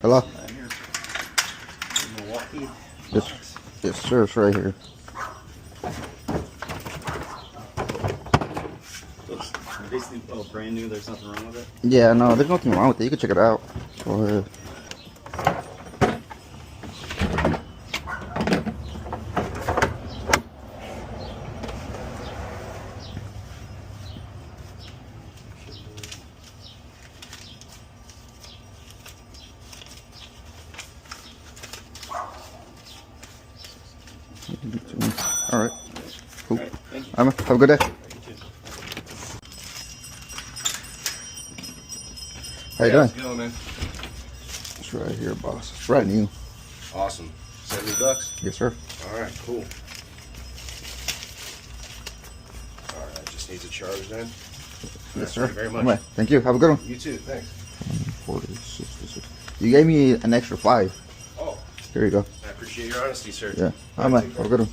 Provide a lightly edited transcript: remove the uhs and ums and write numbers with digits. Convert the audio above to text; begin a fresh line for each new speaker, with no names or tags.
Hello?
I'm here. Milwaukee.
Yes, sir. It's right here.
Looks basically brand new. There's nothing wrong with it.
Yeah, no, there's nothing wrong with it. You can check it out. Go ahead. All right. Cool.
All right, thank you.
All right, man. Have a good day. How you doing?
How's it going, man?
It's right here, boss. It's brand new.
Awesome. $70?
Yes, sir.
All right, cool. All right, just needs a charge then.
Yes, sir.
Thank you very much.
All right. Thank you. Have a good one.
You too, thanks.
40, 66. You gave me an extra 5.
Oh,
Here you go.
I appreciate your honesty, sir.
Yeah. All right, man. Have a good one.